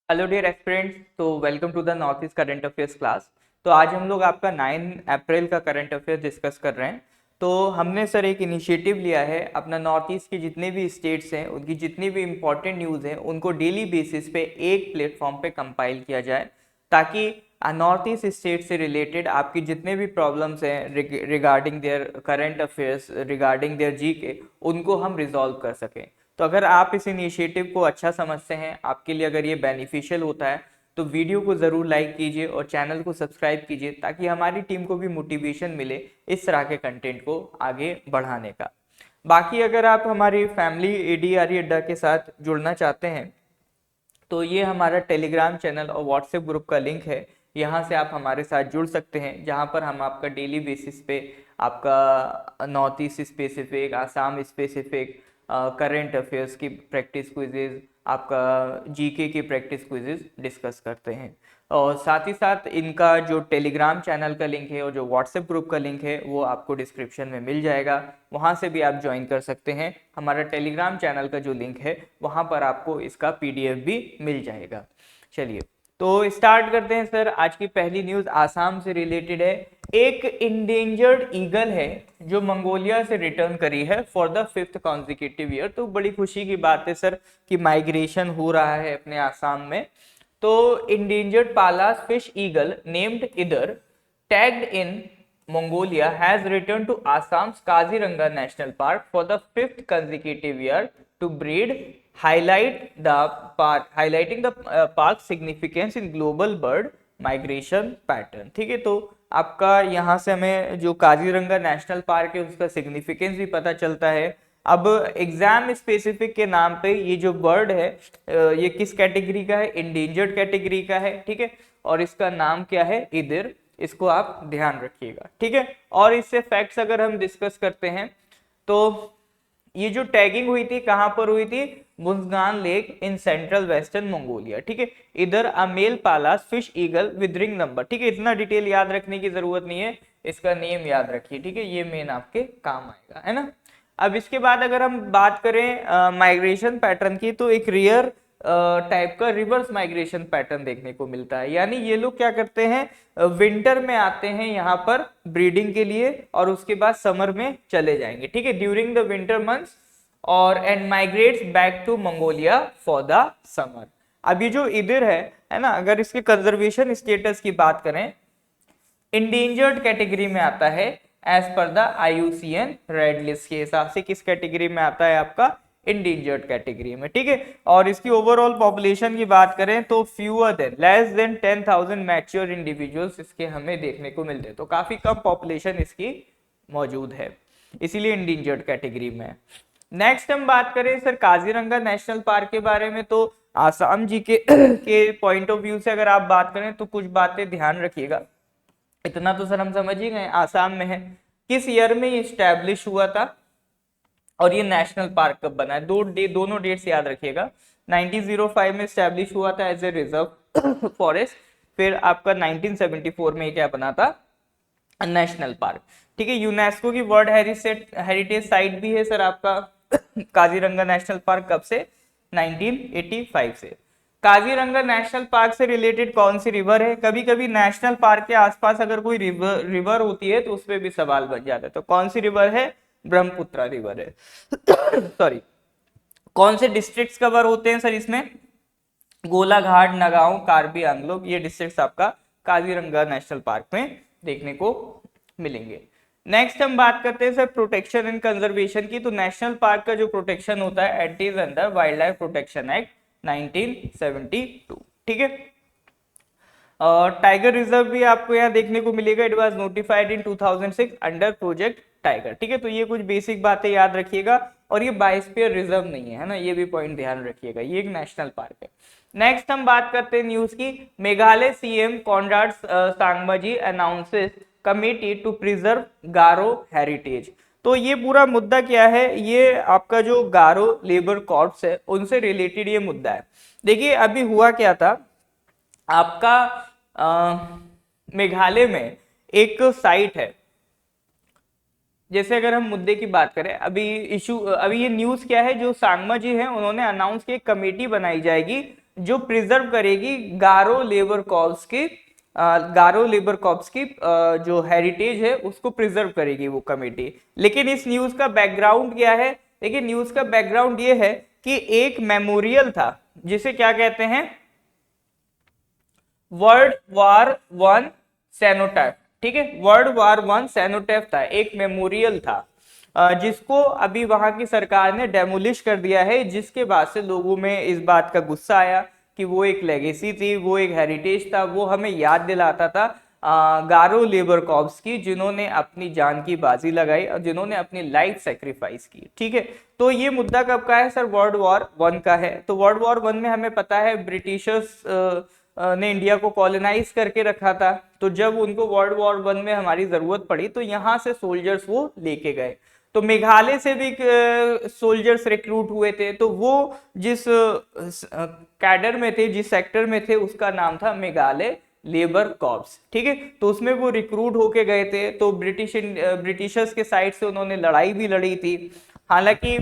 Hello dear aspirants, तो welcome to the north east current affairs class. तो आज हम लोग आपका 9 अप्रैल का करंट अफेयर डिस्कस कर रहे हैं। तो हमने सर एक इनिशिएटिव लिया है, अपना नॉर्थ ईस्ट के जितने भी स्टेट्स हैं उनकी जितनी भी इंपॉर्टेंट न्यूज़ हैं उनको डेली बेसिस पे एक प्लेटफॉर्म पे कंपाइल किया जाए, ताकि नॉर्थ ईस्ट स्टेट से रिलेटेड आपकी जितने भी प्रॉब्लम्स हैं regarding their current affairs, regarding their GK, उनको हम रिजॉल्व कर सकें। तो अगर आप इस इनिशिएटिव को अच्छा समझते हैं, आपके लिए अगर ये बेनिफिशियल होता है, तो वीडियो को ज़रूर लाइक कीजिए और चैनल को सब्सक्राइब कीजिए, ताकि हमारी टीम को भी मोटिवेशन मिले इस तरह के कंटेंट को आगे बढ़ाने का। बाकी अगर आप हमारी फैमिली एडीआरई अड्डा के साथ जुड़ना चाहते हैं, तो ये हमारा टेलीग्राम चैनल और व्हाट्सएप ग्रुप का लिंक है। यहाँ से आप हमारे साथ जुड़ सकते हैं, जहाँ पर हम आपका डेली बेसिस पे आपका north east specific, Assam specific current affairs की प्रैक्टिस क्विजेज, आपका जीके की प्रैक्टिस क्विजेज डिस्कस करते हैं। और साथ ही साथ इनका जो टेलीग्राम चैनल का लिंक है और जो व्हाट्सएप ग्रुप का लिंक है वो आपको डिस्क्रिप्शन में मिल जाएगा, वहाँ से भी आप ज्वाइन कर सकते हैं। हमारा टेलीग्राम चैनल का जो लिंक है वहाँ पर आपको इसका पीडीएफ भी मिल जाएगा। चलिए, तो स्टार्ट करते हैं सर। आज की पहली न्यूज़ आसाम से रिलेटेड है। एक इंडेंजर्ड ईगल है जो मंगोलिया से रिटर्न करी है for the 5th consecutive year. तो बड़ी खुशी की बात है सर कि माइग्रेशन हो रहा है अपने आसाम में। तो endangered Pallas fish eagle named Idar, tagged in Mongolia, has returned to Assam's Kaziranga National Park for the 5th consecutive year to breed, highlighting the park's significance in global bird migration pattern। ठीक है, तो आपका यहाँ से हमें जो Kaziranga national park है उसका सिग्निफिकेंस भी पता चलता है। अब एग्जाम स्पेसिफिक के नाम पे ये जो बर्ड है ये किस कैटेगरी का है? इंडेंजर्ड कैटेगरी का है। ठीक है, और इसका नाम क्या है? इदिर। इसको आप ध्यान रखिएगा, ठीक है। और इससे फैक्ट्स अगर हम डिस्कस करते हैं, तो ये जो टैगिंग हुई थी कहां पर हुई थी? मुस्गान lake in central western Mongolia. ठीक है, इधर a male Pallas fish eagle with ring number. ठीक है, इतना डिटेल याद रखने की जरूरत नहीं है, इसका नेम याद रखिए। ठीक है, ये मेन आपके काम आएगा, है ना। अब इसके बाद अगर हम बात करें माइग्रेशन पैटर्न की, तो एक रेयर टाइप का रिवर्स माइग्रेशन पैटर्न देखने को मिलता है। यानी ये लोग क्या करते हैं, विंटर में आते हैं यहाँ पर ब्रीडिंग के लिए और उसके बाद समर में चले जाएंगे। ठीक है, ड्यूरिंग द विंटर मंथ्स और and migrates back to Mongolia for the summer. अब ये जो इधर है ना, अगर इसके कंजर्वेशन स्टेटस की बात करें, इंडेंजर्ड कैटेगरी में आता है as per the IUCN red list के हिसाब से। किस कैटेगरी में आता है? आपका इंडेंजर्ड कैटेगरी में। ठीक है, और इसकी ओवरऑल पॉपुलेशन की बात करें तो fewer than less than 10,000 mature individuals इसके हमें देखने को मिलते हैं। तो काफी कम पॉपुलेशन इसकी मौजूद है, इसीलिए इंडेंजर्ड कैटेगरी में। नेक्स्ट हम बात करें सर काजीरंगा नेशनल पार्क के बारे में, तो आसाम जी के के पॉइंट ऑफ व्यू से अगर आप बात करें तो कुछ बातें ध्यान रखिएगा। इतना तो सर हम समझ ही गए, आसाम में है। किस ईयर में ये स्टैब्लिश हुआ था और ये नेशनल पार्क कब बना है? दोनों डेट्स याद रखिएगा। 1905 में स्टैब्लिश हुआ था एज ए रिजर्व फॉरेस्ट, फिर आपका 1974 में क्या बना था? National park. ठीक है, यूनेस्को की वर्ल्ड हेरिटेज साइट भी है सर आपका काजीरंगा नेशनल पार्क। कब से? 1985 से। काजीरंगा नेशनल पार्क से रिलेटेड कौन सी रिवर है? कभी कभी नेशनल पार्क के आसपास अगर कोई रिवर होती है तो उस पर भी सवाल बन जाता है। तो कौन सी रिवर है? ब्रह्मपुत्रा रिवर है सॉरी। कौन से डिस्ट्रिक्ट्स कवर होते हैं सर इसमें? गोलाघाट, नगांव, कार्बी आंगलोग, ये डिस्ट्रिक्ट्स आपका काजीरंगा नेशनल पार्क में देखने को मिलेंगे। नेक्स्ट हम बात करते हैं सर प्रोटेक्शन एंड कंजर्वेशन की। तो नेशनल पार्क का जो प्रोटेक्शन होता है, it is under wild life protection act 1972। ठीक है, टाइगर रिजर्व भी आपको यहाँ देखने को मिलेगा। It was notified in 2006 under project tiger. ठीक है, तो ये कुछ बेसिक बातें याद रखिएगा। और ये बायोस्फीयर रिजर्व नहीं है ना, ये भी पॉइंट ध्यान रखिएगा, ये एक नेशनल पार्क है। नेक्स्ट हम बात करते हैं न्यूज की। Meghalaya CM Conrad Sangma ji announces committee to preserve Garo heritage. तो ये पूरा मुद्दा क्या है? ये आपका जो गारो लेबर कॉर्प्स है उनसे रिलेटेड ये मुद्दा है। देखिए, अभी हुआ क्या था, आपका मेघालय में एक साइट है। जैसे अगर हम मुद्दे की बात करें, अभी ये न्यूज क्या है, जो सांगमा जी हैं उन्होंने अनाउंस की एक कमेटी बनाई जाएगी जो प्रिजर्व करेगी गारो लेबर कॉर्प्स की, गारो लेबर कॉर्प्स की जो हेरिटेज है उसको प्रिजर्व करेगी वो कमेटी। लेकिन इस न्यूज का बैकग्राउंड क्या है? देखिए न्यूज का बैकग्राउंड ये है कि एक मेमोरियल था जिसे क्या कहते हैं, वर्ल्ड वार वन सेनोटैफ, ठीक है, वर्ल्ड वार वन सेनोटैफ था, एक मेमोरियल था जिसको अभी वहां की सरकार ने डेमोलिश कर दिया है, जिसके बाद से लोगों में इस बात का गुस्सा आया कि वो एक लेगेसी थी, वो एक हेरिटेज था, वो हमें याद दिलाता था गारो लेबर कॉर्प्स की, जिन्होंने अपनी जान की बाजी लगाई और जिन्होंने अपनी लाइफ सेक्रीफाइस की। ठीक है, तो ये मुद्दा कब का है सर? वर्ल्ड वॉर वन का है। तो वर्ल्ड वॉर वन में हमें पता है ब्रिटिशर्स ने इंडिया को कॉलोनाइज करके रखा था, तो जब उनको वर्ल्ड वॉर वन में हमारी जरूरत पड़ी तो यहाँ से सोल्जर्स वो लेके गए। तो मेघालय से भी सोल्जर्स रिक्रूट हुए थे, तो वो जिस कैडर में थे, जिस सेक्टर में थे, उसका नाम था मेघालय लेबर कॉर्प्स। ठीक है, तो उसमें वो रिक्रूट होके गए थे। तो ब्रिटिशर्स के साइड से उन्होंने लड़ाई भी लड़ी थी। हालांकि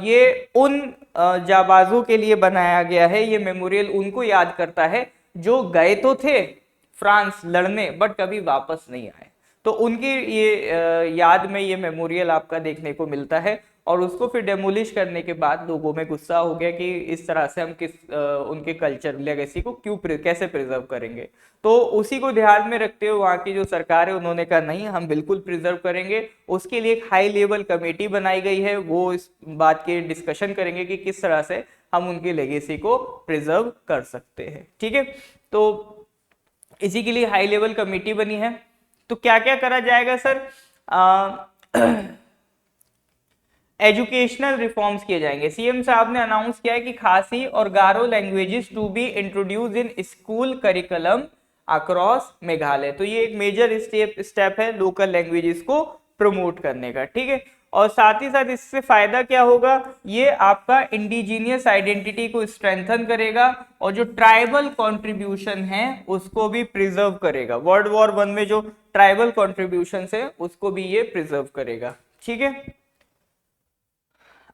ये उन जाबाजों के लिए बनाया गया है, ये मेमोरियल उनको याद करता है जो गए तो थे फ्रांस लड़ने बट कभी वापस नहीं आए। तो उनकी ये याद में ये मेमोरियल आपका देखने को मिलता है, और उसको फिर डेमोलिश करने के बाद लोगों में गुस्सा हो गया कि इस तरह से हम उनके कल्चर लेगेसी को कैसे प्रिजर्व करेंगे। तो उसी को ध्यान में रखते हुए वहाँ की जो सरकार है उन्होंने कहा नहीं, हम बिल्कुल प्रिजर्व करेंगे। उसके लिए एक हाई लेवल कमेटी बनाई गई है, वो इस बात के डिस्कशन करेंगे कि किस तरह से हम उनकी लेगेसी को प्रिजर्व कर सकते हैं। ठीक है, तो इसी के लिए हाई लेवल कमेटी बनी है। तो क्या क्या करा जाएगा सर? एजुकेशनल रिफॉर्म्स किए जाएंगे। सीएम साहब ने अनाउंस किया है कि खासी और Garo languages to be introduce in school curriculum across Meghalaya. तो ये एक मेजर स्टेप है लोकल लैंग्वेजेस को प्रमोट करने का। ठीक है, और साथ ही साथ इससे फायदा क्या होगा? ये आपका इंडिजीनियस आइडेंटिटी को स्ट्रेंथन करेगा और जो ट्राइबल कंट्रीब्यूशन है उसको भी प्रिजर्व करेगा। वर्ल्ड वॉर वन में जो ट्राइबल कंट्रीब्यूशन है उसको भी ये प्रिजर्व करेगा। ठीक है,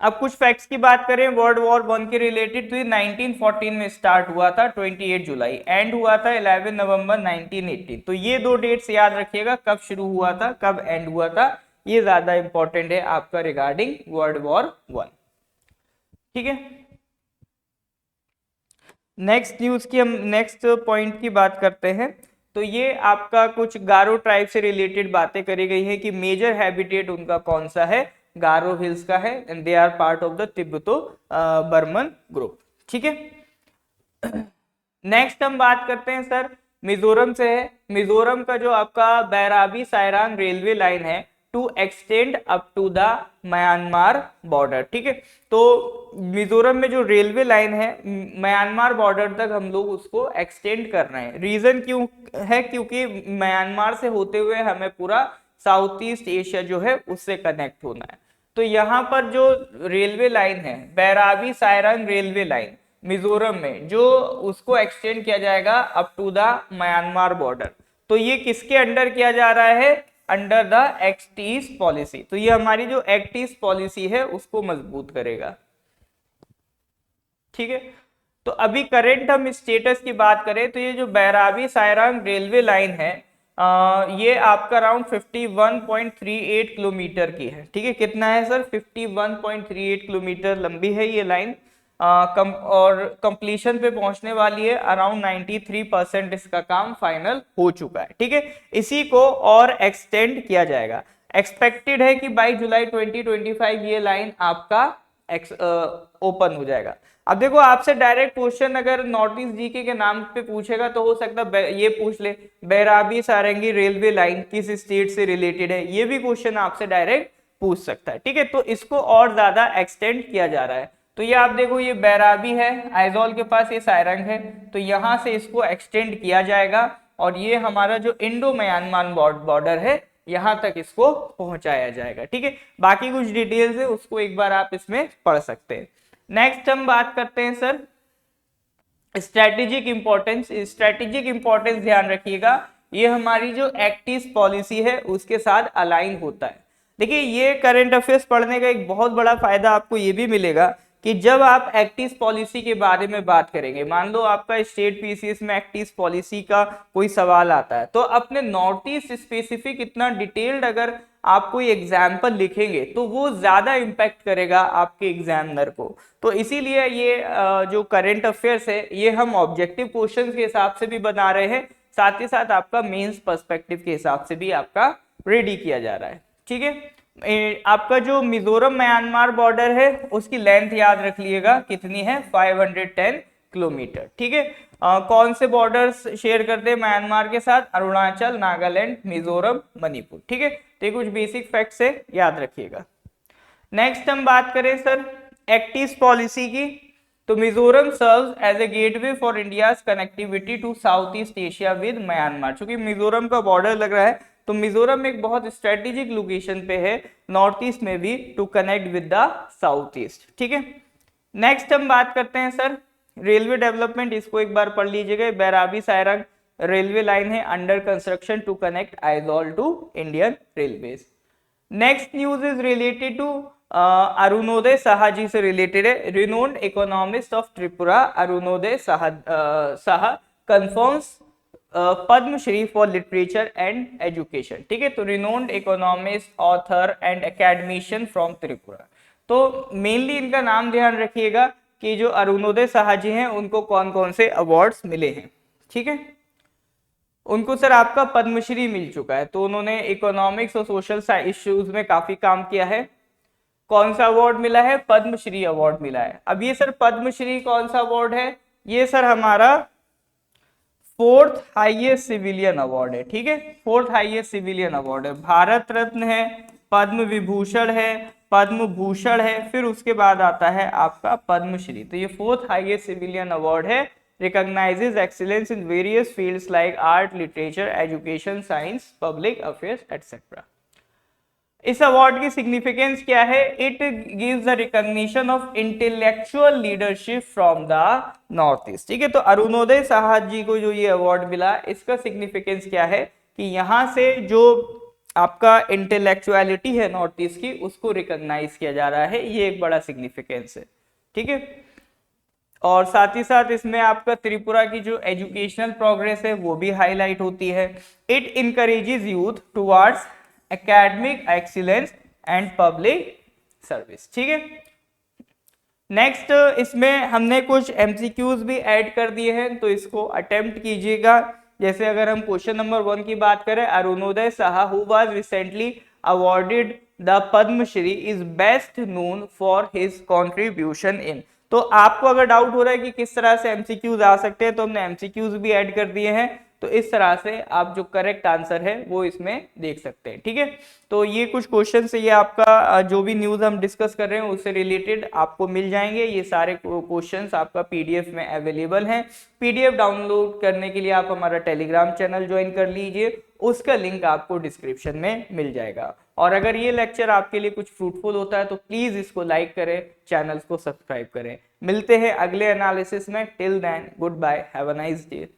अब कुछ फैक्ट्स की बात करें वर्ल्ड वॉर वन के रिलेटेड, तो ये 1914 में स्टार्ट हुआ था 28 जुलाई, एंड हुआ था 11 नवंबर 1918। तो ये दो डेट्स याद रखिएगा, कब शुरू हुआ था कब एंड हुआ था, ये ज्यादा इंपॉर्टेंट है आपका रिगार्डिंग वर्ल्ड वॉर वन। ठीक है, नेक्स्ट न्यूज की हम नेक्स्ट पॉइंट की बात करते हैं। तो ये आपका कुछ गारो ट्राइब से रिलेटेड बातें करी गई है कि मेजर हैबिटेट उनका कौन सा है, गारो हिल्स का है, and they are part of the Tibeto Burman group. ठीक है, नेक्स्ट हम बात करते हैं सर मिजोरम से है। मिजोरम का जो आपका बैराबी सायरांग रेलवे लाइन है to extend up to the Myanmar border. ठीक है, तो मिजोरम में जो रेलवे लाइन है म्यांमार बॉर्डर तक हम लोग उसको एक्सटेंड कर रहे हैं। रीजन क्यों है? क्योंकि म्यांमार से होते हुए हमें पूरा साउथ ईस्ट एशिया जो है उससे कनेक्ट होना है। तो यहाँ पर जो रेलवे लाइन है बैराबी सायरंग रेलवे लाइन मिजोरम में, जो उसको एक्सटेंड किया जाएगा up to the Myanmar border. तो ये किसके अंडर किया जा रहा है? Under the act east policy. तो ये हमारी जो एक्ट ईस्ट पॉलिसी है उसको मजबूत करेगा। ठीक है, तो अभी करंट हम स्टेटस की बात करें तो ये जो बैराबी सायरंग रेलवे लाइन है ये आपका अराउंड 51.38 किलोमीटर की है। ठीक है, कितना है सर? 51.38 किलोमीटर लंबी है ये लाइन, और कंप्लीशन पे पहुंचने वाली है। अराउंड 93% इसका काम फाइनल हो चुका है। ठीक है, इसी को और एक्सटेंड किया जाएगा। एक्सपेक्टेड है कि बाई जुलाई 2025 ये लाइन आपका ओपन हो जाएगा। अब देखो आपसे डायरेक्ट क्वेश्चन अगर नॉर्थ ईस्ट जीके के नाम पे पूछेगा तो हो सकता है ये पूछ ले बैराबी सारंगी रेलवे लाइन किस स्टेट से रिलेटेड है, ये भी क्वेश्चन आपसे डायरेक्ट पूछ सकता है। ठीक है, तो इसको और ज्यादा एक्सटेंड किया जा रहा है। तो ये आप देखो ये बैराबी है, आइजोल के पास ये सारंग है, तो यहां से इसको एक्सटेंड किया जाएगा और ये हमारा जो इंडो म्यांमार बॉर्डर है यहां तक इसको पहुंचाया जाएगा। ठीक है, बाकी कुछ डिटेल्स है उसको एक बार आप इसमें पढ़ सकते हैं। नेक्स्ट हम बात करते हैं sir strategic importance. Strategic importance ध्यान रखिएगा, ये हमारी जो एक्ट ईस्ट पॉलिसी है उसके साथ अलाइन होता है। देखिए ये करंट अफेयर्स पढ़ने का एक बहुत बड़ा फायदा आपको ये भी मिलेगा कि जब आप एक्टिस पॉलिसी के बारे में बात करेंगे, मान लो आपका स्टेट पीसीएस में एक्टिस पॉलिसी का कोई सवाल आता है, तो अपने नॉर्थ ईस्ट स्पेसिफिक इतना डिटेल्ड अगर आप कोई एग्जाम्पल लिखेंगे तो वो ज्यादा इम्पैक्ट करेगा आपके एग्जामिनर को। तो इसीलिए ये जो करंट अफेयर्स है ये हम ऑब्जेक्टिव क्वेश्चंस के हिसाब से भी बना रहे हैं, साथ ही साथ आपका मेंस पर्सपेक्टिव के हिसाब से भी आपका रेडी किया जा रहा है। ठीक है, आपका जो मिजोरम म्यांमार बॉर्डर है उसकी लेंथ याद रख लिएगा कितनी है, 510 किलोमीटर। ठीक है, कौन से बॉर्डर्स शेयर करते हैं म्यांमार के साथ, अरुणाचल, नागालैंड, मिजोरम, मणिपुर। ठीक है, तो कुछ बेसिक फैक्ट्स है, याद रखिएगा। नेक्स्ट हम बात करें सर एक्टिस पॉलिसी की, तो Mizoram serves as a gateway for India's connectivity to south east Asia with Myanmar. चूंकि मिजोरम का बॉर्डर लग रहा है तो मिजोरम एक बहुत स्ट्रेटेजिक लोकेशन पे है नॉर्थ ईस्ट में भी, to connect with the south east. ठीक है, नेक्स्ट हम बात करते हैं सर रेलवे डेवलपमेंट, इसको एक बार पढ़ लीजिएगा। बैराबी सायरंग रेलवे लाइन है under construction to connect Aizawl to Indian railways. Next news is related to Arunodaya Saha ji से रिलेटेड है। Renowned economist of Tripura Arunodaya Saha confirms Padma Shri for literature and education. ठीक है, तो renowned economist, author and academician from Tripura. तो मेनली इनका नाम ध्यान रखिएगा कि जो अरुणोदय साहा जी हैं उनको कौन कौन से अवार्ड्स मिले हैं। ठीक है, उनको सर आपका पद्मश्री मिल चुका है, तो उन्होंने इकोनॉमिक्स और सोशल इश्यूज में काफी काम किया है। कौन सा अवार्ड मिला है, पद्मश्री अवार्ड मिला है। अब ये सर पद्मश्री कौन सा अवार्ड है, ये सर हमारा 4th हाईएस्ट सिविलियन अवार्ड है। ठीक है, 4th हाईएस्ट सिविलियन अवार्ड है। भारत रत्न है, पद्म विभूषण है, पद्म भूषण है, फिर उसके बाद आता है आपका पद्मश्री। तो ये 4th हाईएस्ट सिविलियन अवार्ड है, recognises excellence in various fields like art, literature, education, science, public affairs etcetera. इस अवार्ड की सिग्निफिकेंस क्या है, it gives the recognition of intellectual leadership from the north east. ठीक है, तो अरुणोदय साहा जी को जो ये अवार्ड मिला, इसका सिग्निफिकेंस क्या है कि यहाँ से जो आपका इंटेलेक्चुअलिटी है नॉर्थ ईस्ट की, उसको रिकॉग्नाइज किया जा रहा है, ये एक बड़ा सिग्निफिकेंस है। ठीक है, और साथ ही साथ इसमें आपका त्रिपुरा की जो एजुकेशनल प्रोग्रेस है वो भी हाईलाइट होती है। It encourages youth towards academic excellence and public service. ठीक है, नेक्स्ट इसमें हमने कुछ एमसीक्यूज भी ऐड कर दिए हैं, तो इसको अटेम्प्ट कीजिएगा। जैसे अगर हम क्वेश्चन नंबर 1 की बात करें, Arunodaya Saha who was recently awarded the Padma Shri is best known for his contribution in. तो आपको अगर डाउट हो रहा है कि किस तरह से एमसीक्यूज आ सकते हैं, तो हमने एमसीक्यूज भी ऐड कर दिए हैं, तो इस तरह से आप जो करेक्ट आंसर है वो इसमें देख सकते हैं। ठीक है, तो ये कुछ क्वेश्चन से ये आपका जो भी न्यूज हम डिस्कस कर रहे हैं उससे रिलेटेड आपको मिल जाएंगे। ये सारे क्वेश्चंस आपका पीडीएफ में अवेलेबल हैं। पीडीएफ डाउनलोड करने के लिए आप हमारा टेलीग्राम चैनल ज्वाइन कर लीजिए, उसका लिंक आपको डिस्क्रिप्शन में मिल जाएगा। और अगर ये लेक्चर आपके लिए कुछ फ्रूटफुल होता है तो प्लीज इसको लाइक करें, चैनल को सब्सक्राइब करें। मिलते हैं अगले एनालिसिस में। Till then good bye, have a nice day.